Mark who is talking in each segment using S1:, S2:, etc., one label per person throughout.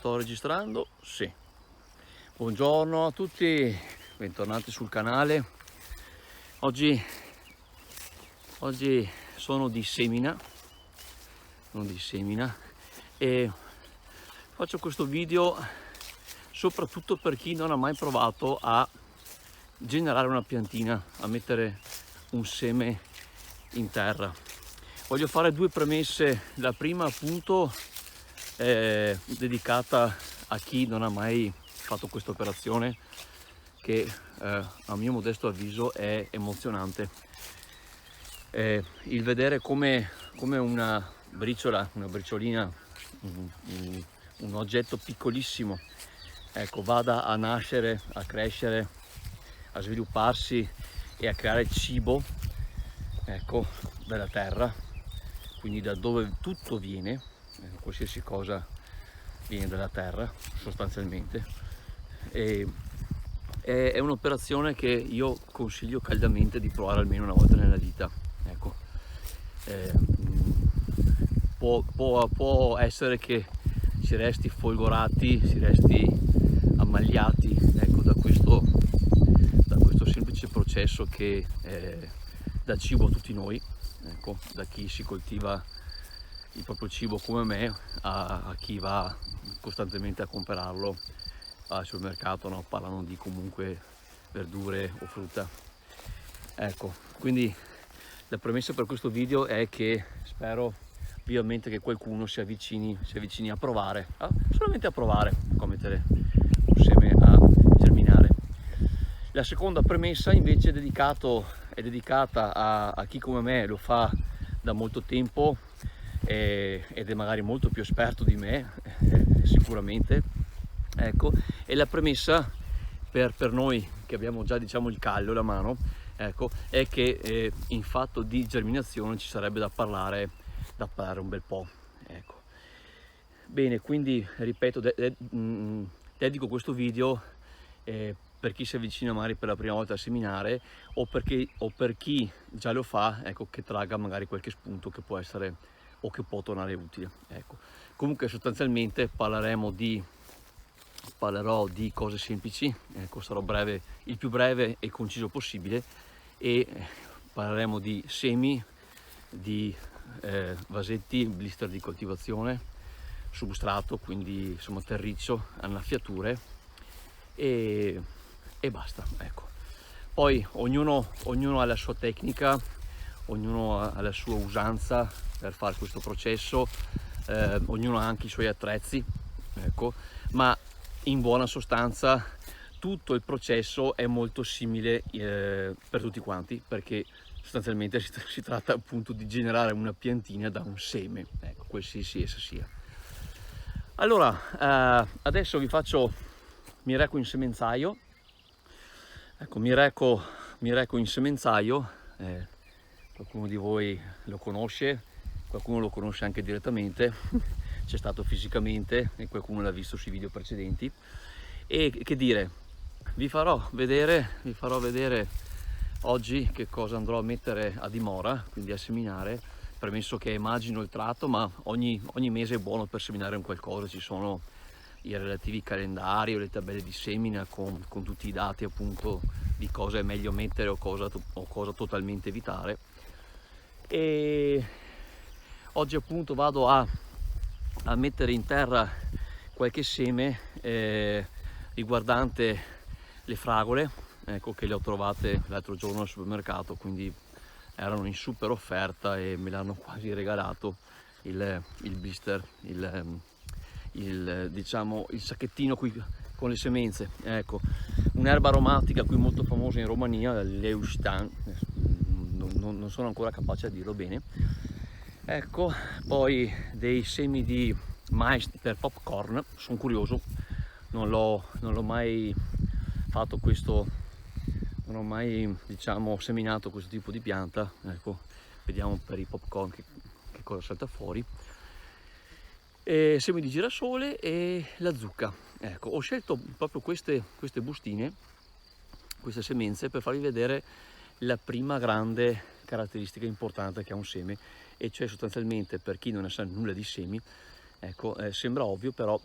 S1: Sto registrando? Sì. Buongiorno a tutti, bentornati sul canale. Oggi sono di Semina, e faccio questo video soprattutto per chi non ha mai provato a generare una piantina, a mettere un seme in terra. Voglio fare due premesse. La prima appunto è dedicata a chi non ha mai fatto questa operazione, che a mio modesto avviso è emozionante. Il vedere come una briciolina, un oggetto piccolissimo, ecco, vada a nascere, a crescere, a svilupparsi e a creare cibo, ecco, dalla terra, quindi da dove tutto viene, qualsiasi cosa viene dalla terra sostanzialmente. E è un'operazione che io consiglio caldamente di provare almeno una volta nella vita, ecco. Può essere che si resti folgorati, si resti ammagliati, ecco, da questo semplice processo che dà cibo a tutti noi, ecco, da chi si coltiva il proprio cibo come me a chi va costantemente a comprarlo al supermercato, no? Parlano di comunque verdure o frutta, ecco. Quindi la premessa per questo video è che spero vivamente che qualcuno si avvicini a provare, solamente a provare a mettere un seme a germinare. La seconda premessa invece è dedicata a chi come me lo fa da molto tempo ed è magari molto più esperto di me, sicuramente, ecco. E la premessa per noi che abbiamo già, diciamo, il callo, la mano, ecco, è che in fatto di germinazione ci sarebbe da parlare un bel po', ecco. Bene, quindi ripeto, dedico questo video per chi si avvicina magari per la prima volta a seminare, o per chi già lo fa, ecco, che tragga magari qualche spunto che può essere o che può tornare utile, ecco. Comunque sostanzialmente parlerò di cose semplici, ecco, sarò breve, il più breve e conciso possibile, e parleremo di semi, di vasetti, blister di coltivazione, substrato, quindi insomma terriccio, annaffiature e basta, ecco. Poi ognuno ha la sua tecnica, ognuno ha la sua usanza per fare questo processo, ognuno ha anche i suoi attrezzi, ecco, ma in buona sostanza tutto il processo è molto simile per tutti quanti, perché sostanzialmente si tratta appunto di generare una piantina da un seme, ecco, qualsiasi essa sia. Allora, adesso mi reco in semenzaio, ecco, mi reco in semenzaio, qualcuno di voi lo conosce, qualcuno lo conosce anche direttamente, c'è stato fisicamente e qualcuno l'ha visto sui video precedenti. E che dire, vi farò vedere oggi che cosa andrò a mettere a dimora, quindi a seminare, premesso che immagino il tratto, ma ogni mese è buono per seminare un qualcosa, ci sono i relativi calendari o le tabelle di semina con tutti i dati appunto di cosa è meglio mettere o cosa totalmente evitare. E oggi appunto vado a mettere in terra qualche seme riguardante le fragole, ecco, che le ho trovate l'altro giorno al supermercato, quindi erano in super offerta e me l'hanno quasi regalato il blister, diciamo il sacchettino qui con le semenze, ecco. Un'erba aromatica qui molto famosa in Romania, l'Eustan, non sono ancora capace a dirlo bene, ecco. Poi dei semi di mais per popcorn, sono curioso, non l'ho mai fatto questo, non ho mai, diciamo, seminato questo tipo di pianta, ecco, vediamo per i popcorn che cosa salta fuori. E semi di girasole e la zucca, ecco. Ho scelto proprio queste bustine, queste semenze, per farvi vedere la prima grande caratteristica importante che ha un seme, e cioè sostanzialmente, per chi non ne sa nulla di semi, ecco, sembra ovvio, però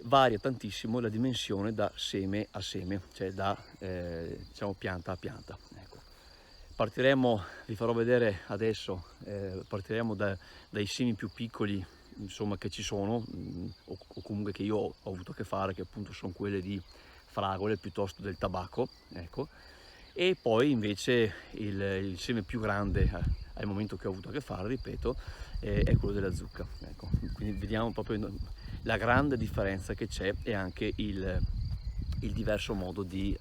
S1: varia tantissimo la dimensione da seme a seme, cioè da diciamo pianta a pianta. Ecco. Partiremo, vi farò vedere adesso, partiremo dai semi più piccoli, insomma, che ci sono, o comunque che io ho avuto a che fare, che appunto sono quelle di fragole piuttosto del tabacco, ecco. E poi invece il seme più grande al momento che ho avuto a che fare, ripeto, è quello della zucca, ecco. Quindi vediamo proprio la grande differenza che c'è e anche il diverso modo di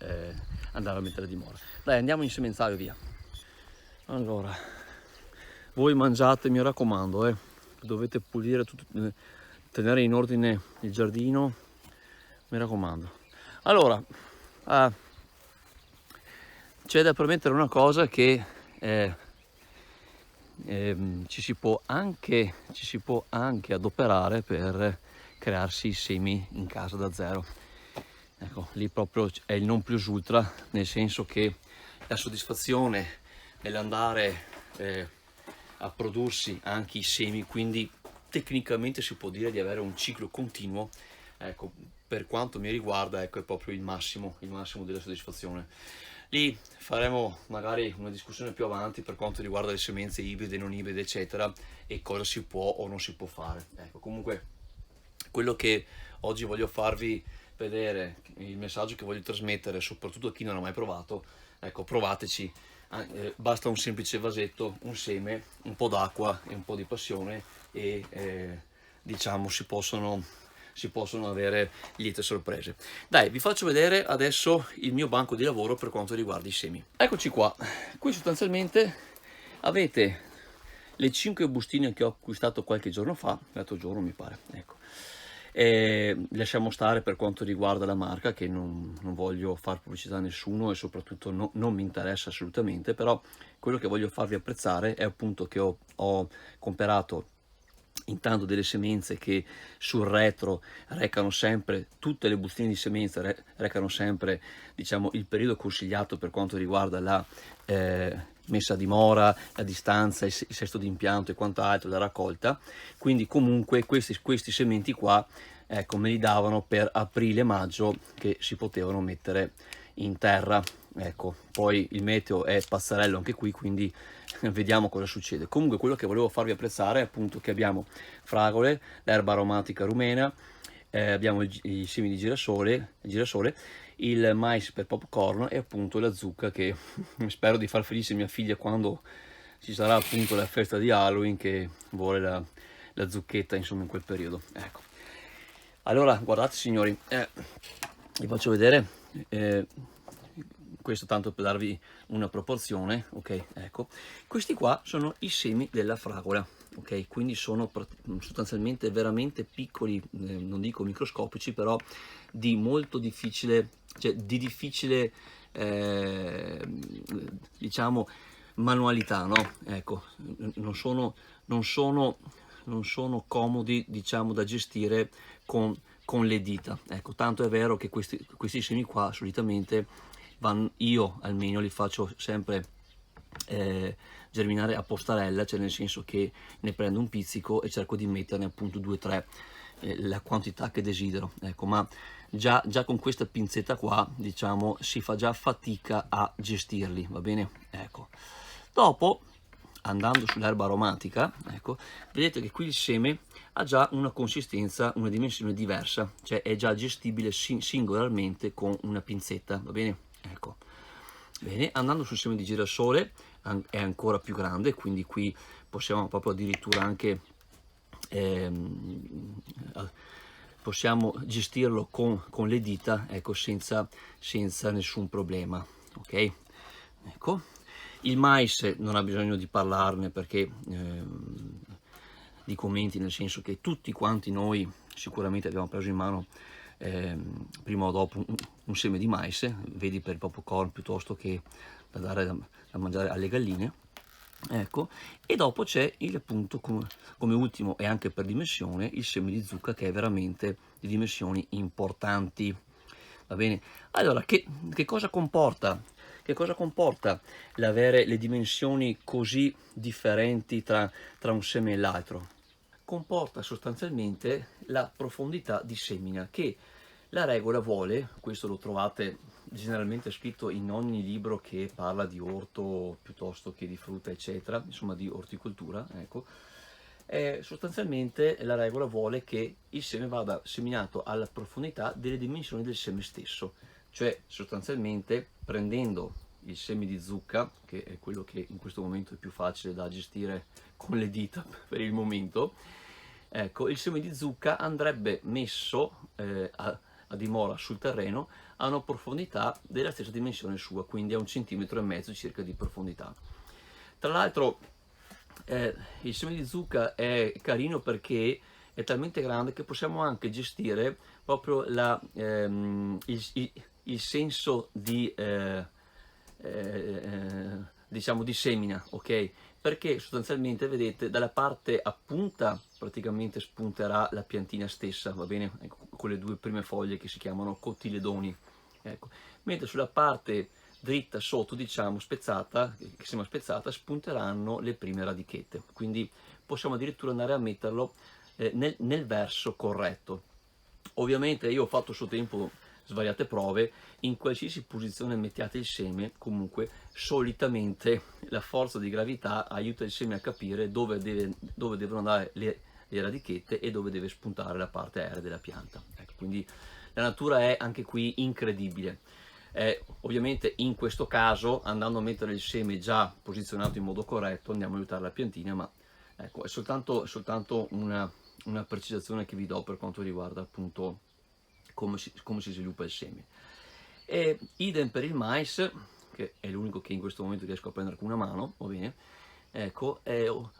S1: andare a mettere a dimora. Dai, andiamo in semenzaio, via. Allora, voi mangiate, mi raccomando, dovete pulire tutto, tenere in ordine il giardino, mi raccomando. Allora, c'è da premettere una cosa, che ci si può anche adoperare per crearsi i semi in casa da zero. Ecco, lì proprio è il non plus ultra, nel senso che la soddisfazione nell'andare a prodursi anche i semi, quindi tecnicamente si può dire di avere un ciclo continuo, ecco, per quanto mi riguarda, ecco, è proprio il massimo della soddisfazione. Lì faremo magari una discussione più avanti per quanto riguarda le semenze ibride, non ibride, eccetera, e cosa si può o non si può fare. Ecco, comunque quello che oggi voglio farvi vedere, il messaggio che voglio trasmettere, soprattutto a chi non ha mai provato, ecco, provateci. Basta un semplice vasetto, un seme, un po' d'acqua e un po' di passione e diciamo si possono avere liete sorprese. Dai, vi faccio vedere adesso il mio banco di lavoro per quanto riguarda i semi. Eccoci qua. Qui sostanzialmente avete le 5 bustine che ho acquistato qualche giorno fa, l'altro giorno mi pare, ecco. Lasciamo stare per quanto riguarda la marca, che non voglio far pubblicità a nessuno e soprattutto non mi interessa assolutamente, però quello che voglio farvi apprezzare è appunto che ho comprato intanto delle semenze che sul retro recano sempre, tutte le bustine di semenze recano sempre, diciamo, il periodo consigliato per quanto riguarda la messa a dimora, la distanza, il sesto di impianto e quant'altro, la raccolta. Quindi comunque questi sementi qua, ecco, me li davano per aprile-maggio, che si potevano mettere in terra. Ecco, poi il meteo è pazzarello anche qui, quindi vediamo cosa succede. Comunque quello che volevo farvi apprezzare è appunto che abbiamo fragole, l'erba aromatica rumena, abbiamo i semi di girasole, il mais per popcorn e appunto la zucca, che spero di far felice mia figlia quando ci sarà appunto la festa di Halloween, che vuole la zucchetta, insomma, in quel periodo. Ecco, allora guardate signori, vi faccio vedere questo tanto per darvi una proporzione, ok? Ecco, questi qua sono i semi della fragola, ok? Quindi sono sostanzialmente veramente piccoli, non dico microscopici, però di molto difficile, cioè di difficile diciamo manualità, no? Ecco, non sono comodi, diciamo, da gestire con le dita. Ecco, tanto è vero che questi semi qua solitamente io almeno li faccio sempre germinare a postarella, cioè nel senso che ne prendo un pizzico e cerco di metterne appunto 2-3 la quantità che desidero. Ecco, ma già con questa pinzetta qua, diciamo, si fa già fatica a gestirli, va bene? Ecco, dopo, andando sull'erba aromatica, ecco, vedete che qui il seme ha già una consistenza, una dimensione diversa, cioè è già gestibile singolarmente con una pinzetta, va bene? Ecco, bene, andando sul seme di girasole è ancora più grande, quindi qui possiamo proprio addirittura anche possiamo gestirlo con le dita, ecco, senza nessun problema, ok? Ecco, il mais non ha bisogno di parlarne, perché di commenti, nel senso che tutti quanti noi sicuramente abbiamo preso in mano prima o dopo un seme di mais, vedi per il popcorn piuttosto che da dare da mangiare alle galline. Ecco, e dopo c'è appunto come ultimo e anche per dimensione il seme di zucca, che è veramente di dimensioni importanti, va bene? Allora, che cosa comporta l'avere le dimensioni così differenti tra un seme e l'altro? comporta sostanzialmente la profondità di semina, che la regola vuole, questo lo trovate generalmente scritto in ogni libro che parla di orto piuttosto che di frutta eccetera, insomma di orticoltura, ecco. Sostanzialmente la regola vuole che il seme vada seminato alla profondità delle dimensioni del seme stesso, cioè sostanzialmente prendendo il seme di zucca, che è quello che in questo momento è più facile da gestire con le dita per il momento, ecco, il seme di zucca andrebbe messo a dimora sul terreno a una profondità della stessa dimensione sua, quindi a 1,5 cm circa di profondità. Tra l'altro il seme di zucca è carino perché è talmente grande che possiamo anche gestire proprio il senso di diciamo di semina, ok? Perché sostanzialmente vedete dalla parte a punta praticamente spunterà la piantina stessa, va bene? Ecco, con le due prime foglie che si chiamano cotiledoni, ecco. Mentre sulla parte dritta sotto, diciamo spezzata, che sembra spezzata, spunteranno le prime radichette, quindi possiamo addirittura andare a metterlo nel verso corretto. Ovviamente io ho fatto a suo tempo svariate prove, in qualsiasi posizione mettiate il seme, comunque solitamente la forza di gravità aiuta il seme a capire dove devono andare le radichette e dove deve spuntare la parte aerea della pianta. Ecco, quindi la natura è anche qui incredibile. Ovviamente in questo caso, andando a mettere il seme già posizionato in modo corretto, andiamo a aiutare la piantina, ma ecco, è soltanto una precisazione che vi do per quanto riguarda appunto come si sviluppa il seme. E idem per il mais, che è l'unico che in questo momento riesco a prendere con una mano, va bene? Ecco,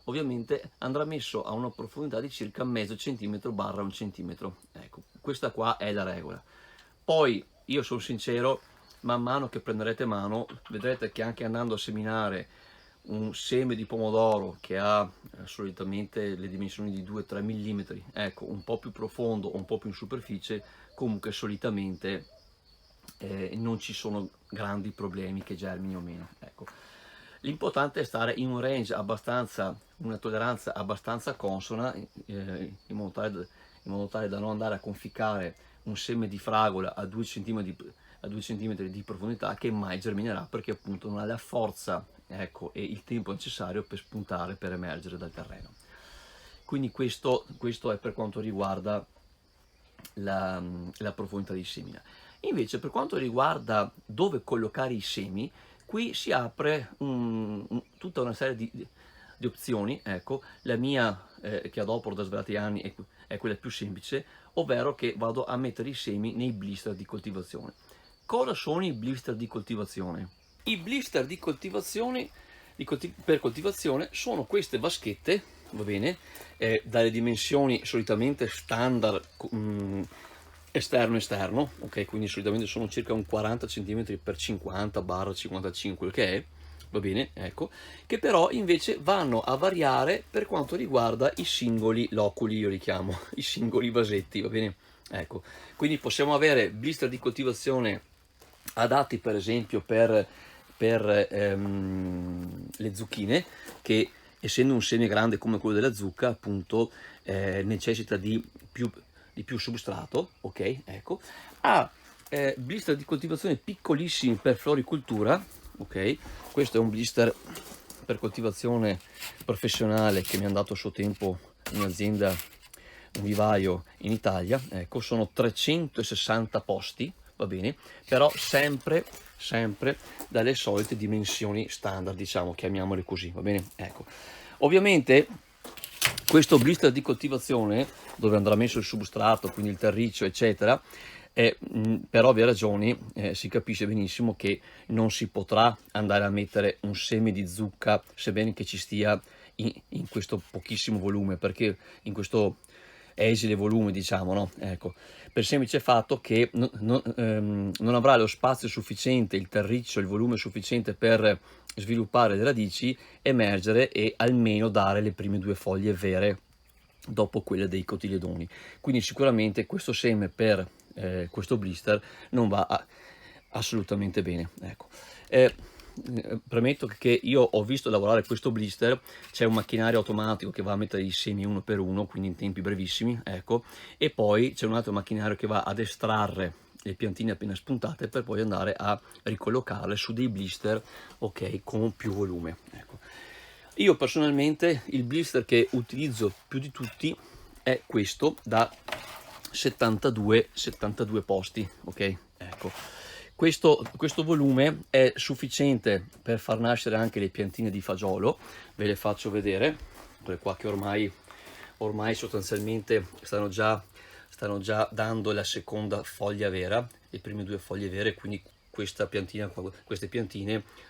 S1: ovviamente andrà messo a una profondità di circa mezzo centimetro barra 1 centimetro. Ecco, questa qua è la regola. Poi, io sono sincero, man mano che prenderete mano, vedrete che anche andando a seminare un seme di pomodoro che ha solitamente le dimensioni di 2-3 mm, ecco, un po' più profondo o un po' più in superficie, comunque solitamente non ci sono grandi problemi che germini o meno, ecco. L'importante è stare in un range abbastanza, una tolleranza abbastanza consona, in modo tale da non andare a conficcare un seme di fragola a 2 cm di profondità che mai germinerà, perché appunto non ha la forza, ecco, e il tempo necessario per spuntare, per emergere dal terreno. Quindi questo è per quanto riguarda la profondità di semina. Invece per quanto riguarda dove collocare i semi, qui si apre tutta una serie di opzioni. Ecco, la mia che adopero da svariati anni è quella più semplice, ovvero che vado a mettere i semi nei blister di coltivazione. Cosa sono i blister di coltivazione? I blister di coltivazione per coltivazione sono queste vaschette, va bene, dalle dimensioni solitamente standard, esterno, ok, quindi solitamente sono circa un 40 cm per 50/55, quel che è, va bene, ecco, che però invece vanno a variare per quanto riguarda i singoli loculi, io li chiamo, i singoli vasetti, va bene, ecco, quindi possiamo avere blister di coltivazione adatti per esempio per le zucchine, che essendo un seme grande come quello della zucca appunto necessita di più substrato, ok, ecco, ha blister di coltivazione piccolissimi per floricoltura, ok, questo è un blister per coltivazione professionale che mi hanno dato a suo tempo un'azienda, un vivaio in Italia, ecco, sono 360 posti, va bene, però sempre dalle solite dimensioni standard, diciamo, chiamiamole così, va bene, ecco. Ovviamente questo blister di coltivazione, dove andrà messo il substrato, quindi il terriccio eccetera, per ovvie ragioni si capisce benissimo che non si potrà andare a mettere un seme di zucca sebbene che ci stia in questo pochissimo volume, perché in questo esile volume, diciamo, no? Ecco, per il semplice fatto che non avrà lo spazio sufficiente, il terriccio, il volume sufficiente per sviluppare le radici, emergere e almeno dare le prime 2 foglie vere dopo quelle dei cotiledoni. Quindi sicuramente questo seme per questo blister non va assolutamente bene, ecco. premetto che io ho visto lavorare questo blister, c'è un macchinario automatico che va a mettere i semi uno per uno, quindi in tempi brevissimi, ecco, e poi c'è un altro macchinario che va ad estrarre le piantine appena spuntate per poi andare a ricollocarle su dei blister, ok, con più volume, ecco. Io personalmente il blister che utilizzo più di tutti è questo da 72 posti, ok, ecco. Questo volume è sufficiente per far nascere anche le piantine di fagiolo, ve le faccio vedere, quelle qua che ormai sostanzialmente stanno già dando la seconda foglia vera, le prime due foglie vere, quindi queste piantine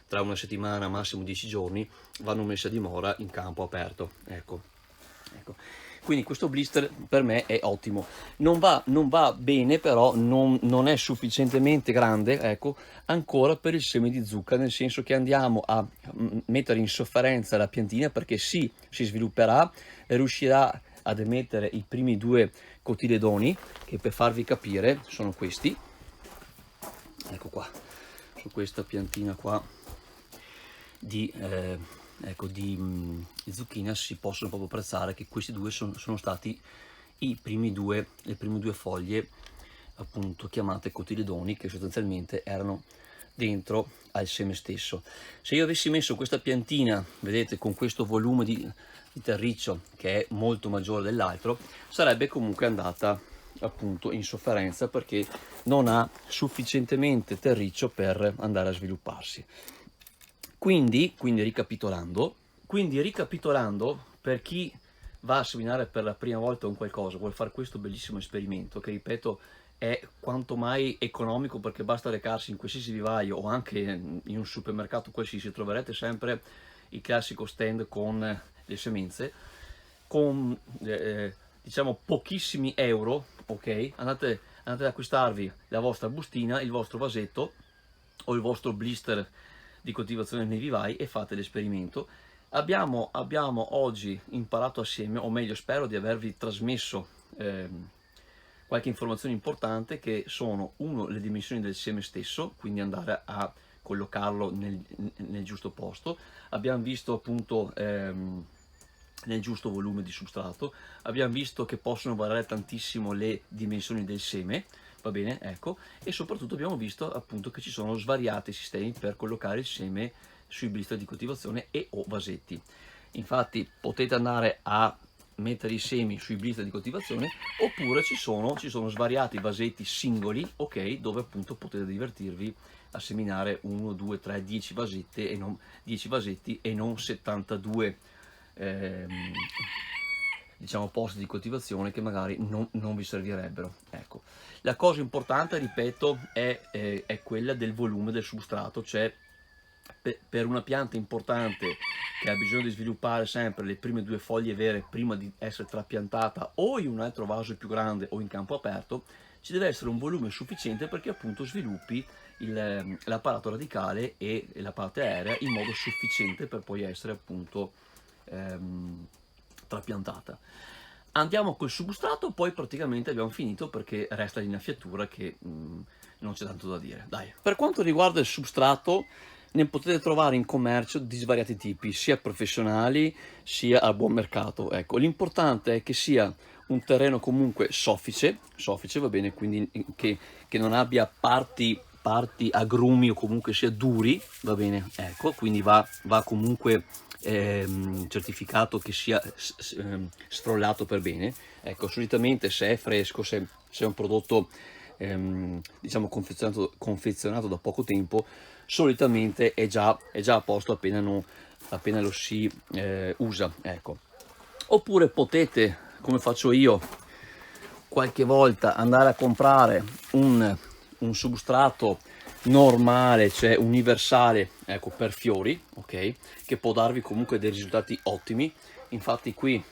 S1: tra una settimana, massimo 10 giorni, vanno messe a dimora in campo aperto, ecco. Quindi questo blister per me è ottimo, non va bene, però non è sufficientemente grande, ecco, ancora per il seme di zucca, nel senso che andiamo a mettere in sofferenza la piantina, perché sì, si svilupperà, riuscirà ad emettere i primi due cotiledoni, che per farvi capire sono questi, ecco qua, su questa piantina qua di zucchina si possono proprio apprezzare che questi due sono stati le prime due foglie, appunto chiamate cotiledoni, che sostanzialmente erano dentro al seme stesso. Se io avessi messo questa piantina, vedete, con questo volume di terriccio che è molto maggiore dell'altro, sarebbe comunque andata appunto in sofferenza, perché non ha sufficientemente terriccio per andare a svilupparsi. Quindi ricapitolando, per chi va a seminare per la prima volta un qualcosa, vuol fare questo bellissimo esperimento, che ripeto è quanto mai economico, perché basta recarsi in qualsiasi vivaio o anche in un supermercato qualsiasi, troverete sempre il classico stand con le semenze, con diciamo pochissimi euro, ok? Andate ad acquistarvi la vostra bustina, il vostro vasetto o il vostro blister di coltivazione nei vivai e fate l'esperimento. Abbiamo oggi imparato assieme, o meglio spero di avervi trasmesso qualche informazione importante, che sono: uno, le dimensioni del seme stesso, quindi andare a collocarlo nel giusto posto. Abbiamo visto appunto nel giusto volume di substrato, abbiamo visto che possono variare tantissimo le dimensioni del seme, va bene, ecco, e soprattutto abbiamo visto appunto che ci sono svariati sistemi per collocare il seme sui blister di coltivazione e o vasetti. Infatti potete andare a mettere i semi sui blister di coltivazione, oppure ci sono svariati vasetti singoli, ok, dove appunto potete divertirvi a seminare 1, 2, 3, 10 vasetti e non 72 diciamo posti di coltivazione che magari non vi servirebbero, ecco. La cosa importante, ripeto, è quella del volume del substrato, cioè per una pianta importante che ha bisogno di sviluppare sempre le prime due foglie vere prima di essere trapiantata o in un altro vaso più grande o in campo aperto, ci deve essere un volume sufficiente perché appunto sviluppi l'apparato radicale e la parte aerea in modo sufficiente per poi essere appunto trapiantata. Andiamo col substrato, poi praticamente abbiamo finito, perché resta l'innaffiatura che non c'è tanto da dire. Dai. Per quanto riguarda il substrato, ne potete trovare in commercio di svariati tipi, sia professionali sia a buon mercato. Ecco, l'importante è che sia un terreno comunque soffice, va bene, quindi che non abbia parti agrumi o comunque sia duri, va bene, ecco, quindi va comunque certificato che sia sfrollato per bene. Ecco, solitamente se è fresco, se è un prodotto diciamo confezionato da poco tempo, solitamente è già a posto appena lo si usa, ecco. Oppure potete, come faccio io qualche volta, andare a comprare un substrato normale, cioè universale, ecco, per fiori, ok, che può darvi comunque dei risultati ottimi. Infatti qui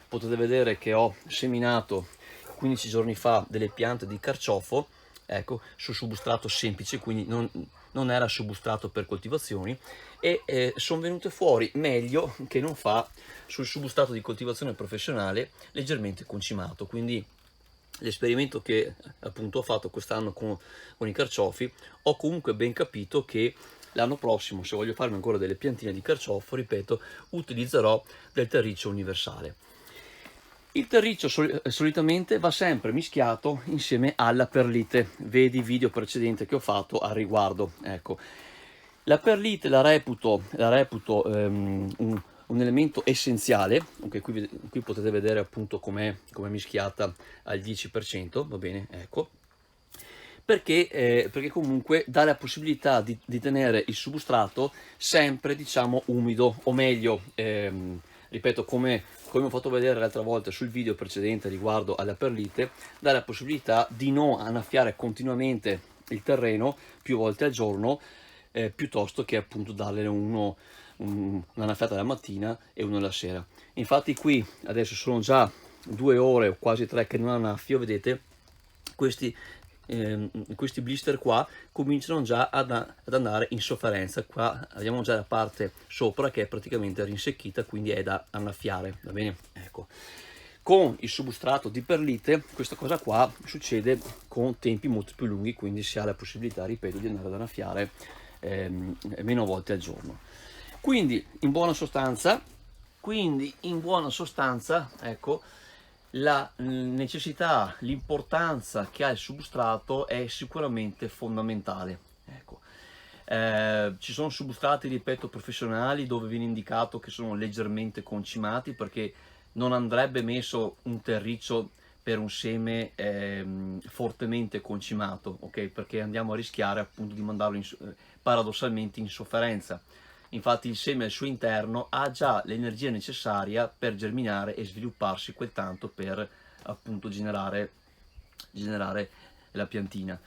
S1: potete vedere che ho seminato 15 giorni fa delle piante di carciofo, ecco, su substrato semplice, quindi non era substrato per coltivazioni, e sono venute fuori meglio che non fa sul substrato di coltivazione professionale leggermente concimato. Quindi l'esperimento che appunto ho fatto quest'anno con i carciofi, ho comunque ben capito che l'anno prossimo, se voglio farmi ancora delle piantine di carciofo, ripeto, utilizzerò del terriccio universale. Il terriccio solitamente va sempre mischiato insieme alla perlite, vedi il video precedente che ho fatto al riguardo. Ecco, la perlite la reputo un elemento essenziale, okay, qui potete vedere appunto com'è mischiata al 10%, va bene, ecco, perché comunque dà la possibilità di tenere il substrato sempre, diciamo, umido, o meglio, ripeto, come ho fatto vedere l'altra volta sul video precedente riguardo alla perlite, dà la possibilità di non annaffiare continuamente il terreno più volte al giorno, piuttosto che appunto darle un'annaffiata la mattina e una la sera. Infatti qui adesso sono già 2 ore o quasi 3 che non annaffio, vedete, questi blister qua cominciano già ad andare in sofferenza. Qua abbiamo già la parte sopra che è praticamente rinsecchita, quindi è da annaffiare, va bene, ecco. Con il substrato di perlite questa cosa qua succede con tempi molto più lunghi, quindi si ha la possibilità, ripeto, di andare ad annaffiare meno volte al giorno. Quindi in buona sostanza, ecco, la necessità, l'importanza che ha il substrato è sicuramente fondamentale. Ecco. Ci sono substrati, ripeto, professionali dove viene indicato che sono leggermente concimati, perché non andrebbe messo un terriccio per un seme fortemente concimato, ok? Perché andiamo a rischiare appunto di mandarlo paradossalmente in sofferenza. Infatti il seme al suo interno ha già l'energia necessaria per germinare e svilupparsi quel tanto per appunto generare la piantina.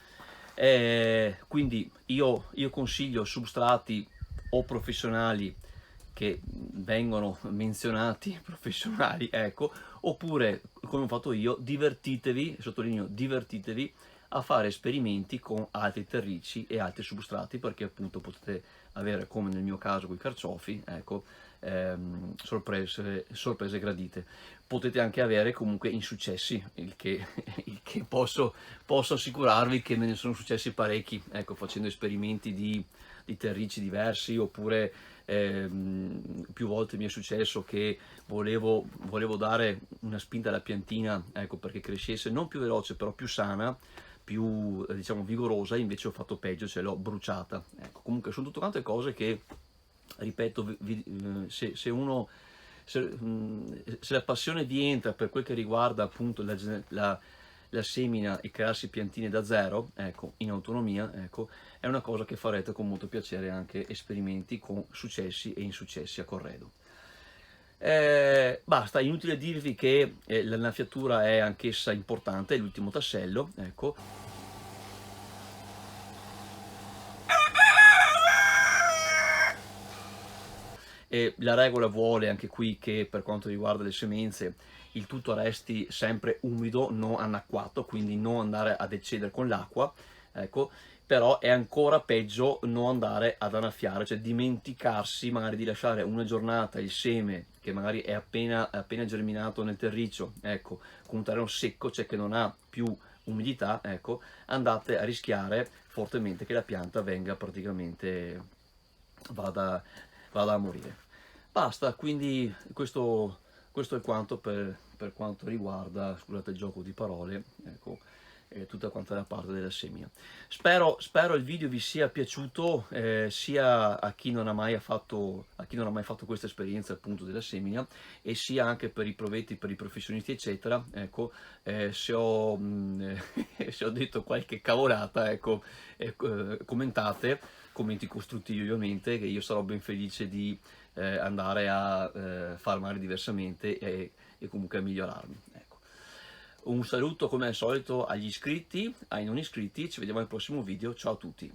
S1: Quindi io consiglio substrati o professionali che vengono menzionati, professionali, ecco, oppure come ho fatto io, divertitevi, sottolineo divertitevi, a fare esperimenti con altri terricci e altri substrati, perché appunto potete avere, come nel mio caso con i carciofi, ecco, sorprese gradite. Potete anche avere comunque insuccessi, il che posso assicurarvi che me ne sono successi parecchi, ecco, facendo esperimenti di terricci diversi, oppure più volte mi è successo che volevo dare una spinta alla piantina, ecco, perché crescesse non più veloce però più sana, più diciamo vigorosa, invece ho fatto peggio, ce l'ho bruciata. Ecco, comunque sono tutte quante cose che, ripeto, se la passione vi entra per quel che riguarda appunto la semina e crearsi piantine da zero, ecco, in autonomia, ecco, è una cosa che farete con molto piacere, anche esperimenti con successi e insuccessi a corredo. Basta, inutile dirvi che l'annaffiatura è anch'essa importante, è l'ultimo tassello, ecco. E la regola vuole anche qui che per quanto riguarda le semenze il tutto resti sempre umido, non annacquato, quindi non andare ad eccedere con l'acqua, ecco. Però è ancora peggio non andare ad annaffiare, cioè dimenticarsi magari di lasciare una giornata il seme che magari è appena germinato nel terriccio, ecco, con un terreno secco, cioè che non ha più umidità, ecco, andate a rischiare fortemente che la pianta venga praticamente, vada a morire. Basta, quindi questo è quanto per quanto riguarda, scusate il gioco di parole, ecco, tutta quanta la parte della semina. Spero il video vi sia piaciuto, sia a chi non ha mai fatto questa esperienza appunto della semina, e sia anche per i provetti, per i professionisti eccetera. Ecco, se ho detto qualche cavolata, ecco, commentate, commenti costruttivi ovviamente, che io sarò ben felice di andare a far male diversamente e comunque a migliorarmi. Ecco. Un saluto come al solito agli iscritti, ai non iscritti, ci vediamo al prossimo video, ciao a tutti.